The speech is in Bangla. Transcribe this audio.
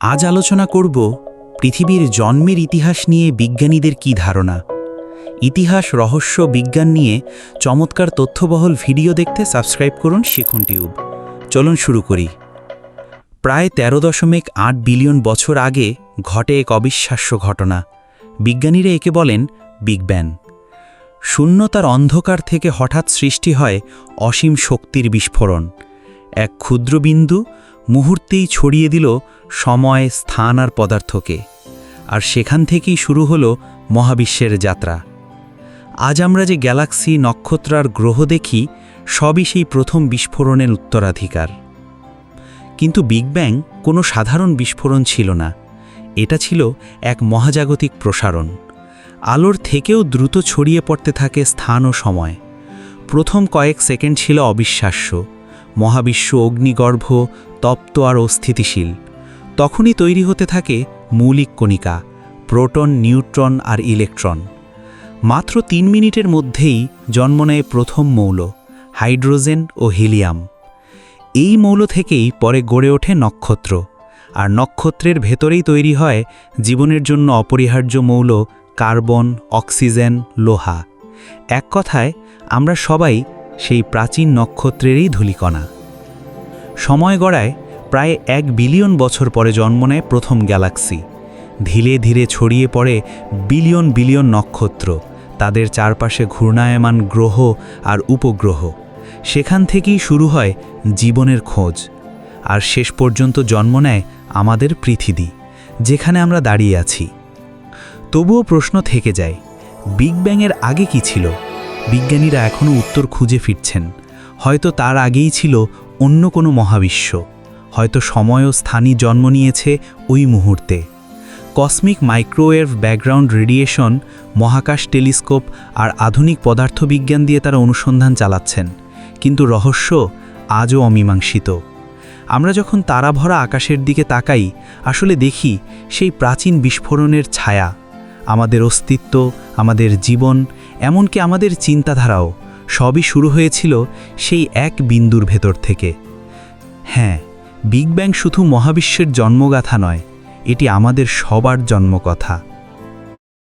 আজ আলোচনা করব পৃথিবীর জন্মের ইতিহাস নিয়ে বিজ্ঞানীদের কী ধারণা। ইতিহাস, রহস্য, বিজ্ঞান নিয়ে চমৎকার তথ্যবহুল ভিডিও দেখতে সাবস্ক্রাইব করুন শিখুন টিউব। চলুন শুরু করি। প্রায় 13.8 বিলিয়ন বছর আগে ঘটে এক অবিশ্বাস্য ঘটনা। বিজ্ঞানীরা একে বলেন বিগ ব্যাং। শূন্যতার অন্ধকার থেকে হঠাৎ সৃষ্টি হয় অসীম শক্তির বিস্ফোরণ। এক ক্ষুদ্র বিন্দু মুহূর্তেই ছড়িয়ে দিল সময়, স্থান আর পদার্থকে, আর সেখান থেকেই শুরু হলো মহাবিশ্বের যাত্রা। আজ আমরা যে গ্যালাক্সি, নক্ষত্র আর গ্রহ দেখি, সবই সেই প্রথম বিস্ফোরণের উত্তরাধিকার। কিন্তু বিগ ব্যাং কোনো সাধারণ বিস্ফোরণ ছিল না, এটা ছিল এক মহাজাগতিক প্রসারণ। আলোর থেকেও দ্রুত ছড়িয়ে পড়তে থাকে স্থান ও সময়। প্রথম কয়েক সেকেন্ড ছিল অবিশ্বাস্য। মহাবিশ্ব অগ্নিগর্ভ, তপ্ত আর অস্থিতিশীল। তখনই তৈরি হতে থাকে মৌলিক কণিকা, প্রোটন, নিউট্রন আর ইলেকট্রন। মাত্র 3 মিনিটের মধ্যেই জন্ম নেয় প্রথম মৌল, হাইড্রোজেন ও হিলিয়াম। এই মৌল থেকেই পরে গড়ে ওঠে নক্ষত্র, আর নক্ষত্রের ভেতরেই তৈরি হয় জীবনের জন্য অপরিহার্য মৌল কার্বন, অক্সিজেন, লোহা। এক কথায় আমরা সবাই সেই প্রাচীন নক্ষত্রেরই ধূলিকণা। সময় গড়ায় প্রায় 1 বিলিয়ন বছর পরে জন্ম নেয় প্রথম গ্যালাক্সি। ধীরে ধীরে ছড়িয়ে পড়ে বিলিয়ন বিলিয়ন নক্ষত্র, তাদের চারপাশে ঘূর্ণায়মান গ্রহ আর উপগ্রহ। সেখান থেকেই শুরু হয় জীবনের খোঁজ, আর শেষ পর্যন্ত জন্ম নেয় আমাদের পৃথিবী, যেখানে আমরা দাঁড়িয়ে আছি। তবুও প্রশ্ন থেকে যায়, বিগ ব্যাংয়ের আগে কি ছিল? বিজ্ঞানীরা এখনও উত্তর খুঁজে ফিরছেন। হয়তো তার আগেই ছিল অন্য কোনো মহাবিশ্ব, হয়তো সময় ও স্থানই জন্ম নিয়েছে ওই মুহূর্তে। কসমিক মাইক্রোওয়েভ ব্যাকগ্রাউন্ড রেডিয়েশন, মহাকাশ টেলিস্কোপ আর আধুনিক পদার্থবিজ্ঞান দিয়ে তারা অনুসন্ধান চালাচ্ছেন, কিন্তু রহস্য আজও অমীমাংসিত। আমরা যখন তারাভরা আকাশের দিকে তাকাই, আসলে দেখি সেই প্রাচীন বিস্ফোরণের ছায়া। আমাদের অস্তিত্ব, আমাদের জীবন, এমনকি আমাদের চিন্তাধারাও সবই শুরু হয়েছিল সেই এক বিন্দুর ভেতর থেকে। হ্যাঁ, বিগ ব্যাং শুধু মহাবিশ্বের জন্মগাথা নয়, এটি আমাদের সবার জন্মকথা।